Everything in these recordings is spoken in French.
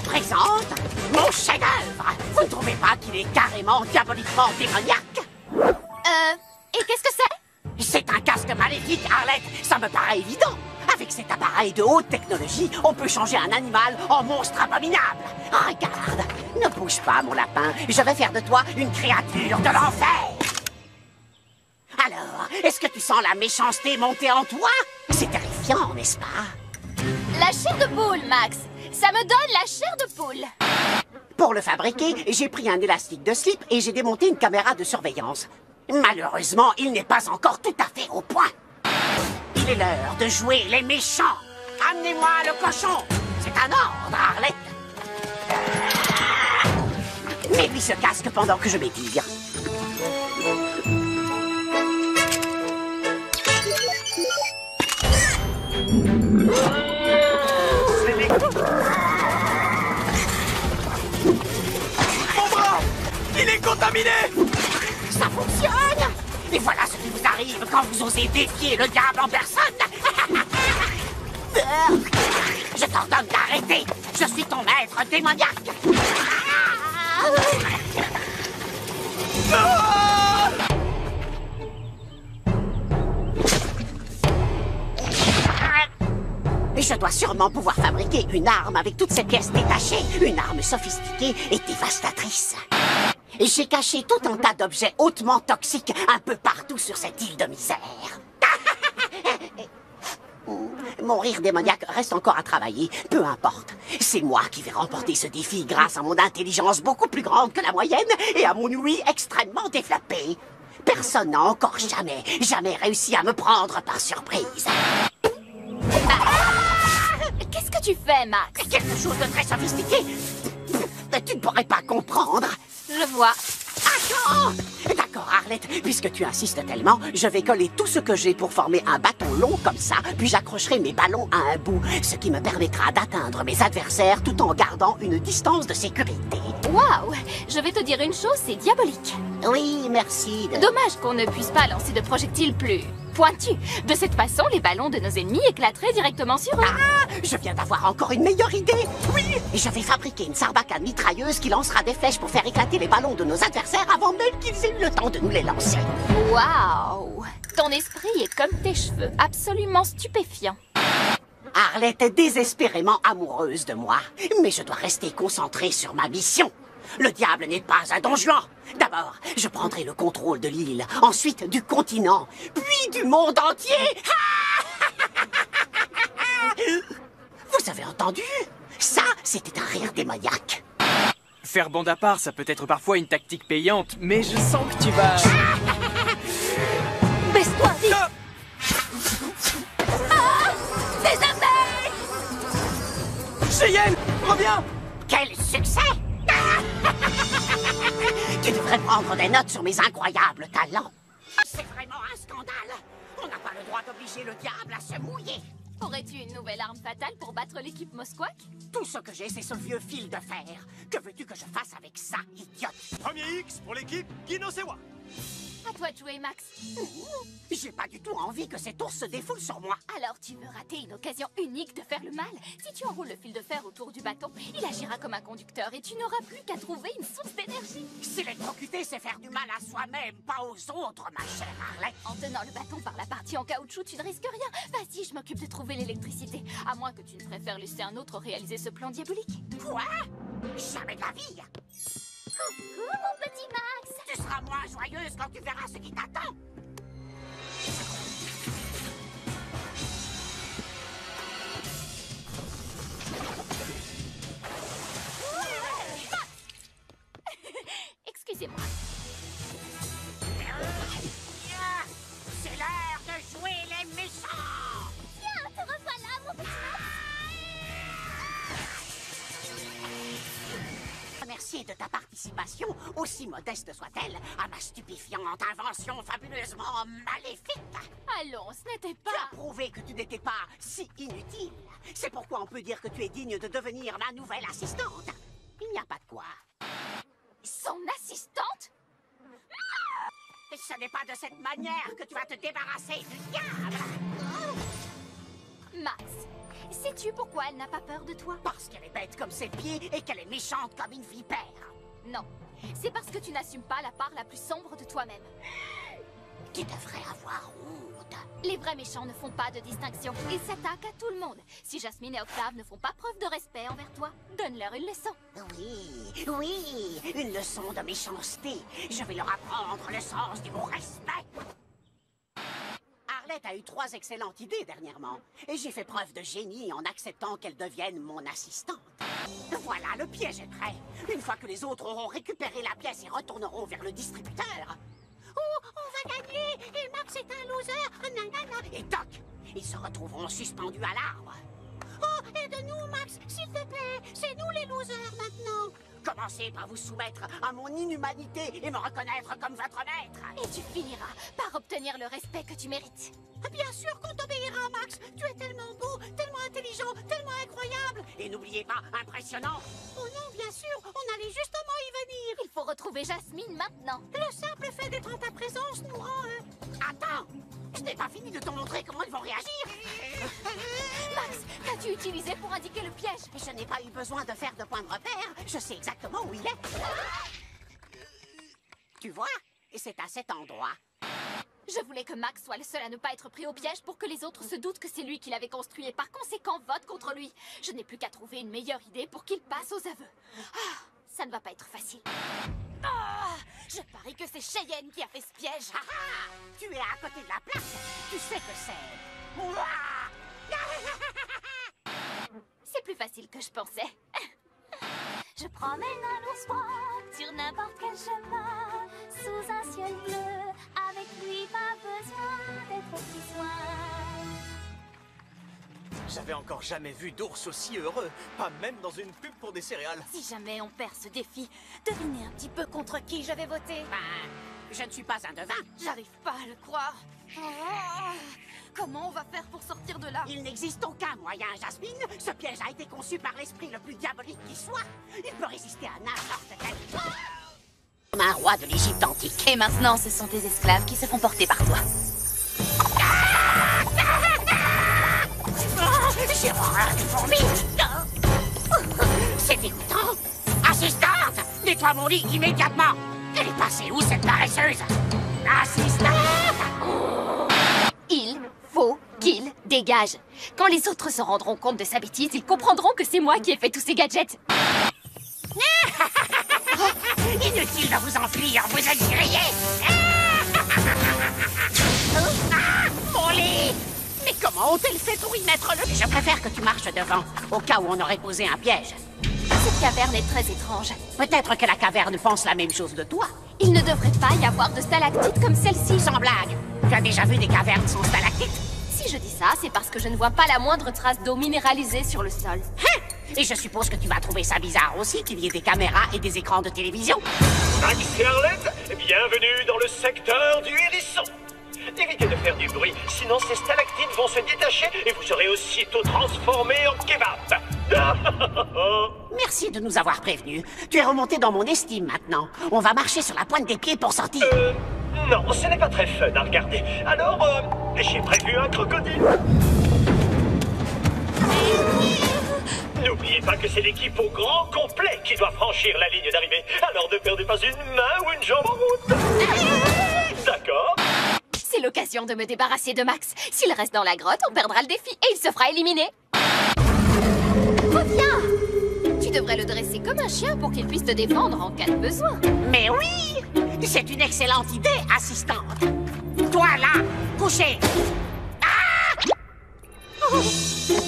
présente mon chef-d'œuvre. Vous ne trouvez pas qu'il est carrément diaboliquement démoniaque? Et qu'est-ce que c'est? C'est un casque maléfique, Arlette. Ça me paraît évident. Avec cet appareil de haute technologie, on peut changer un animal en monstre abominable. Regarde, ne bouge pas, mon lapin. Je vais faire de toi une créature de l'enfer. Alors, est-ce que tu sens la méchanceté monter en toi? C'est terrifiant, n'est-ce pas? La chair de poule, Max. Ça me donne la chair de poule. Pour le fabriquer, j'ai pris un élastique de slip et j'ai démonté une caméra de surveillance. Malheureusement, il n'est pas encore tout à fait au point. Il est l'heure de jouer les méchants. Amenez-moi le cochon. C'est un ordre, Arlette. Mets-lui ce casque pendant que je m'étire. Mon bras! Il est contaminé! Ça fonctionne! Et voilà ce qui vous arrive quand vous osez défier le diable en personne! Je t'ordonne d'arrêter! Je suis ton maître démoniaque! Je dois sûrement pouvoir fabriquer une arme avec toutes ces pièces détachées. Une arme sophistiquée et dévastatrice. J'ai caché tout un tas d'objets hautement toxiques un peu partout sur cette île de misère. Mon rire démoniaque reste encore à travailler, peu importe. C'est moi qui vais remporter ce défi grâce à mon intelligence beaucoup plus grande que la moyenne et à mon ouïe extrêmement développée. Personne n'a encore jamais réussi à me prendre par surprise. Qu'est-ce que tu fais, Max? Quelque chose de très sophistiqué. Tu ne pourrais pas comprendre. Je vois. Attends! D'accord, Arlette, puisque tu insistes tellement, je vais coller tout ce que j'ai pour former un bâton long comme ça, puis j'accrocherai mes ballons à un bout, ce qui me permettra d'atteindre mes adversaires tout en gardant une distance de sécurité. Waouh! Je vais te dire une chose, c'est diabolique. Oui, merci. Dommage qu'on ne puisse pas lancer de projectiles plus pointus. De cette façon, les ballons de nos ennemis éclateraient directement sur eux. Ah! Je viens d'avoir encore une meilleure idée. Oui! Je vais fabriquer une sarbacane mitrailleuse qui lancera des flèches pour faire éclater les ballons de nos adversaires avant même qu'ils aient eu le temps de nous les lancer. Waouh! Ton esprit est comme tes cheveux, absolument stupéfiant. Arlette est désespérément amoureuse de moi, mais je dois rester concentré sur ma mission. Le diable n'est pas un don Juan. D'abord, je prendrai le contrôle de l'île, ensuite du continent, puis du monde entier. Vous avez entendu? Ça, c'était un rire démoniaque. Faire bande à part, ça peut être parfois une tactique payante, mais je sens que tu vas... Baisse-toi vite! Ah! Des abeilles! Cheyenne, reviens! Quel succès! Tu devrais prendre des notes sur mes incroyables talents. C'est vraiment un scandale. On n'a pas le droit d'obliger le diable à se mouiller. Aurais-tu une nouvelle arme fatale pour battre l'équipe Mosquac? Tout ce que j'ai, c'est ce vieux fil de fer. Que veux-tu que je fasse avec ça, idiote? Premier X pour l'équipe Guinosewa. À toi de jouer, Max. J'ai pas du tout envie que cet ours se défoule sur moi. Alors tu veux rater une occasion unique de faire le mal? Si tu enroules le fil de fer autour du bâton, il agira comme un conducteur et tu n'auras plus qu'à trouver une source d'énergie. S'électrocuter, c'est faire du mal à soi-même, pas aux autres, ma chère Arlette. En tenant le bâton par la partie en caoutchouc, tu ne risques rien. Vas-y, je m'occupe de trouver l'électricité. À moins que tu ne préfères laisser un autre réaliser ce plan diabolique. Quoi? Jamais de la vie. Coucou, mon petit Max. Tu seras moins joyeuse quand tu verras ce qui t'attend. Excusez-moi. C'est l'heure de jouer les méchants. Tiens, te revoilà, mon petit Max. Remercier de ta participation, aussi modeste soit-elle, à ma stupéfiante invention fabuleusement maléfique. Allons, ce n'était Tu as pas... prouvé que tu n'étais pas si inutile. C'est pourquoi on peut dire que tu es digne de devenir ma nouvelle assistante. Il n'y a pas de quoi. Son assistante? Ce n'est pas de cette manière que tu vas te débarrasser du diable. Max, sais-tu pourquoi elle n'a pas peur de toi? Parce qu'elle est bête comme ses pieds et qu'elle est méchante comme une vipère. Non, c'est parce que tu n'assumes pas la part la plus sombre de toi-même. Tu devrais avoir honte. Les vrais méchants ne font pas de distinction. Ils s'attaquent à tout le monde. Si Jasmine et Octave ne font pas preuve de respect envers toi, donne-leur une leçon. Oui, oui, une leçon de méchanceté. Je vais leur apprendre le sens du mot respect. Arlette a eu 3 excellentes idées dernièrement. Et j'ai fait preuve de génie en acceptant qu'elle devienne mon assistante. Voilà, le piège est prêt. Une fois que les autres auront récupéré la pièce et retourneront vers le distributeur. Oh, on va gagner! Et Max est un loser! Nanana. Et toc! Ils se retrouveront suspendus à l'arbre. Oh, aide-nous, Max, s'il te plaît! C'est nous les losers maintenant! Commencez par vous soumettre à mon inhumanité et me reconnaître comme votre maître! Et tu finiras par obtenir le respect que tu mérites. Bien sûr qu'on t'obéira, Max! Tu es tellement beau, tellement intelligent, tellement incroyable! Et n'oubliez pas, impressionnant! Oh non, bien sûr, on allait justement y venir! Il faut retrouver Jasmine maintenant. Le simple fait d'être en ta présence nous rend... Attends! Je n'ai pas fini de te montrer comment ils vont réagir! Max, qu'as-tu utilisé pour indiquer le piège? Je n'ai pas eu besoin de faire de point de repère. Je sais exactement où il est. Tu vois? Et c'est à cet endroit. Je voulais que Max soit le seul à ne pas être pris au piège pour que les autres se doutent que c'est lui qui l'avait construit et par conséquent votent contre lui. Je n'ai plus qu'à trouver une meilleure idée pour qu'il passe aux aveux. Ah, ça ne va pas être facile. Ah, je parie que c'est Cheyenne qui a fait ce piège. Ah, ah, tu es à côté de la plaque. Tu sais que c'est... Ouah. C'est plus facile que je pensais. Je promène un ours noir sur n'importe quel chemin, sous un ciel bleu, avec lui pas besoin d'être au petit soin. J'avais encore jamais vu d'ours aussi heureux, pas même dans une pub pour des céréales. Si jamais on perd ce défi, devinez un petit peu contre qui je vais voter. Ben, je ne suis pas un devin. J'arrive pas à le croire. Oh, comment on va faire pour sortir de là? Il n'existe aucun moyen, Jasmine. Ce piège a été conçu par l'esprit le plus diabolique qui soit. Il peut résister à n'importe quel... Comme un roi de l'Égypte antique. Et maintenant, ce sont tes esclaves qui se font porter par toi. J'ai horreur des fourmis. C'est dégoûtant. Assistante, nettoie mon lit immédiatement. Elle est passée où, cette paresseuse? Assistante! Il faut qu'il dégage. Quand les autres se rendront compte de sa bêtise, ils comprendront que c'est moi qui ai fait tous ces gadgets. Inutile de vous enfuir, vous êtes grillés. Mon lit! Mais comment ont-elles fait pour y mettre le... Je préfère que tu marches devant, au cas où on aurait posé un piège. Cette caverne est très étrange. Peut-être que la caverne pense la même chose de toi. Il ne devrait pas y avoir de stalactites comme celle-ci. Sans blague, tu as déjà vu des cavernes sans stalactites? Si je dis ça, c'est parce que je ne vois pas la moindre trace d'eau minéralisée sur le sol. Hein? Et je suppose que tu vas trouver ça bizarre aussi qu'il y ait des caméras et des écrans de télévision. Max et Arlette, bienvenue dans le secteur du hérisson. Évitez de faire du bruit, sinon ces stalactites vont se détacher et vous serez aussitôt transformé en kebab. Merci de nous avoir prévenus. Tu es remonté dans mon estime maintenant. On va marcher sur la pointe des pieds pour sortir. Non, ce n'est pas très fun à regarder. Alors, j'ai prévu un crocodile. N'oubliez pas que c'est l'équipe au grand complet qui doit franchir la ligne d'arrivée. Alors ne perdez pas une main ou une jambe en route. D'accord? C'est l'occasion de me débarrasser de Max. S'il reste dans la grotte, on perdra le défi et il se fera éliminer. Reviens! Tu devrais le dresser comme un chien pour qu'il puisse te défendre en cas de besoin. Mais oui! C'est une excellente idée, assistante. Toi, là, couché. Ah! Oh!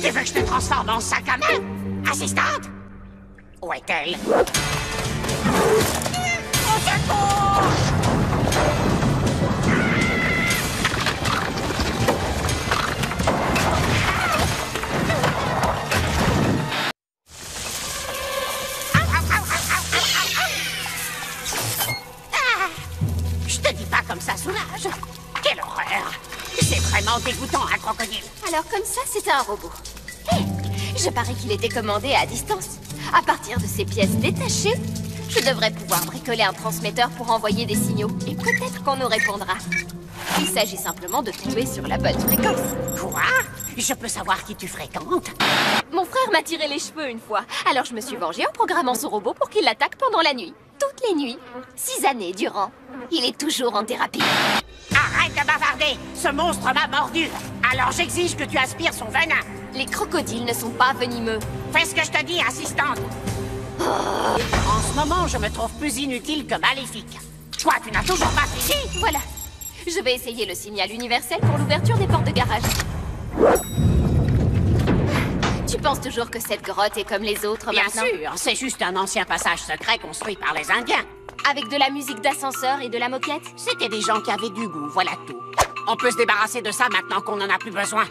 Tu veux que je te transforme en sac à main? Assistante? Où est-elle? Au secours! Comme ça soulage. Quelle horreur! C'est vraiment dégoûtant, un crocodile. Alors comme ça, c'est un robot. Hé, je parie qu'il était commandé à distance. À partir de ces pièces détachées, je devrais pouvoir bricoler un transmetteur pour envoyer des signaux. Et peut-être qu'on nous répondra. Il s'agit simplement de tomber sur la bonne fréquence. Quoi? Je peux savoir qui tu fréquentes? Mon frère m'a tiré les cheveux une fois, alors je me suis vengée en programmant son robot pour qu'il l'attaque pendant la nuit. Toutes les nuits. 6 années durant. Il est toujours en thérapie. Arrête de bavarder! Ce monstre m'a mordu! Alors j'exige que tu aspires son venin! Les crocodiles ne sont pas venimeux. Fais ce que je te dis, assistante! En ce moment, je me trouve plus inutile que maléfique. Quoi, tu n'as toujours pas fini? Voilà. Je vais essayer le signal universel pour l'ouverture des portes de garage. Tu penses toujours que cette grotte est comme les autres Bien maintenant? sûr, c'est juste un ancien passage secret construit par les Indiens. Avec de la musique d'ascenseur et de la moquette? C'était des gens qui avaient du goût, voilà tout. On peut se débarrasser de ça maintenant qu'on n'en a plus besoin.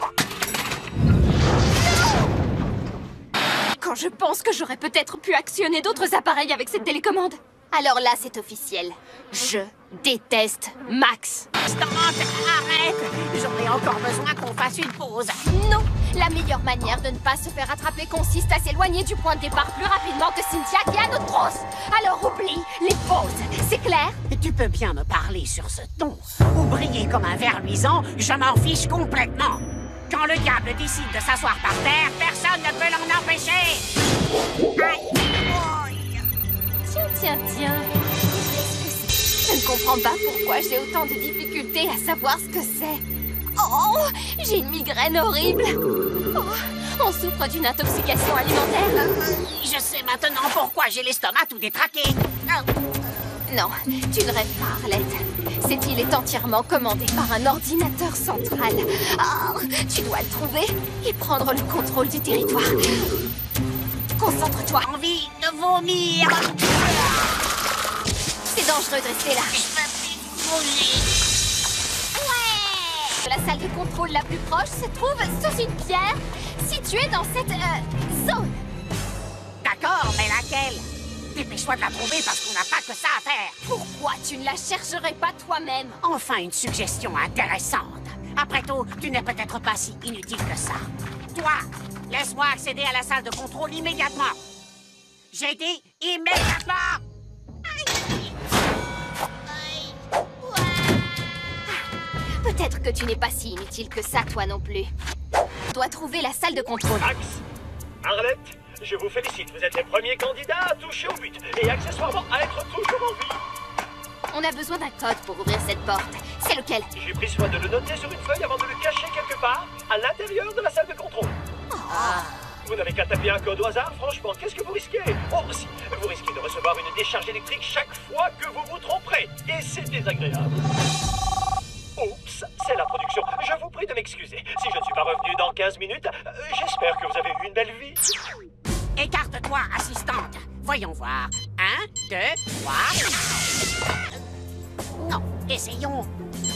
Quand je pense que j'aurais peut-être pu actionner d'autres appareils avec cette télécommande. Alors là, c'est officiel. Je déteste Max. Assistante, arrête! J'en ai encore besoin qu'on fasse une pause. Non! La meilleure manière de ne pas se faire attraper consiste à s'éloigner du point de départ plus rapidement que Cynthia qui a notre trousse. Alors oublie les pauses, c'est clair? Tu peux bien me parler sur ce ton. Ou briller comme un ver luisant, je m'en fiche complètement. Quand le diable décide de s'asseoir par terre, personne ne peut l'en empêcher. Aïe! Tiens. Je ne comprends pas pourquoi j'ai autant de difficultés à savoir ce que c'est. Oh, j'ai une migraine horrible. Oh, on souffre d'une intoxication alimentaire. Je sais maintenant pourquoi j'ai l'estomac tout détraqué. Non, tu ne rêves pas, Arlette. Cette île est entièrement commandée par un ordinateur central. Oh, tu dois le trouver et prendre le contrôle du territoire. Concentre-toi. Envie de vomir. C'est dangereux de rester là. Je peux plus bouger. La salle de contrôle la plus proche se trouve sous une pierre située dans cette zone. D'accord, mais laquelle? Dépêche-toi de la trouver parce qu'on n'a pas que ça à faire. Pourquoi tu ne la chercherais pas toi-même? Enfin, une suggestion intéressante. Après tout, tu n'es peut-être pas si inutile que ça. Toi, laisse-moi accéder à la salle de contrôle immédiatement. J'ai dit immédiatement. Peut-être que tu n'es pas si inutile que ça, toi non plus. Tu dois trouver la salle de contrôle. Max, Arlette, je vous félicite. Vous êtes les premiers candidats à toucher au but et accessoirement à être toujours en vie. On a besoin d'un code pour ouvrir cette porte. C'est lequel? J'ai pris soin de le noter sur une feuille avant de le cacher quelque part à l'intérieur de la salle de contrôle. Vous n'avez qu'à taper un code au hasard, franchement, qu'est-ce que vous risquez? Oh, si, vous risquez de recevoir une décharge électrique chaque fois que vous vous tromperez. Et c'est désagréable. Oups, c'est l'introduction. Je vous prie de m'excuser. Si je ne suis pas revenu dans 15 minutes, j'espère que vous avez eu une belle vie. Écarte-toi, assistante. Voyons voir. 1, 2, 3. Non, essayons.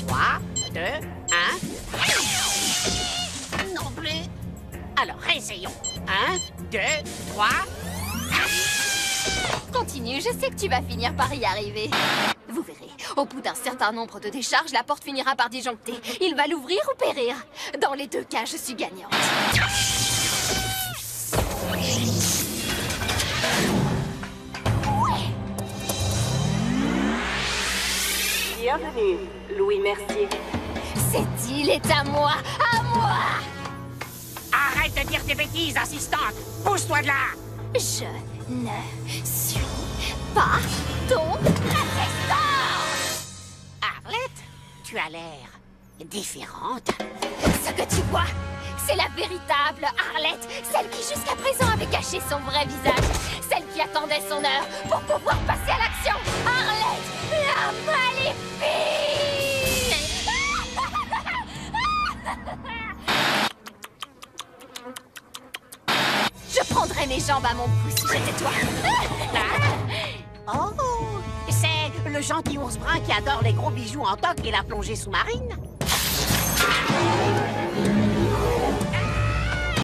3, 2, 1. Non plus. Alors, essayons. 1, 2, 3. Continue, je sais que tu vas finir par y arriver. Vous verrez, au bout d'un certain nombre de décharges, la porte finira par disjoncter. Il va l'ouvrir ou périr. Dans les deux cas, je suis gagnante. Bienvenue, Louis Mercier. Cette île est à moi! À moi! Arrête de dire tes bêtises, assistante. Pousse-toi de là. Je ne suis pas ton assistant! Arlette, tu as l'air différente. Ce que tu vois, c'est la véritable Arlette, celle qui jusqu'à présent avait caché son vrai visage, celle qui attendait son heure pour pouvoir passer à l'action. Arlette, la maléfique! Je prendrai mes jambes à mon cou si j'étais toi. Oh, c'est le gentil ours brun qui adore les gros bijoux en toc et la plongée sous-marine.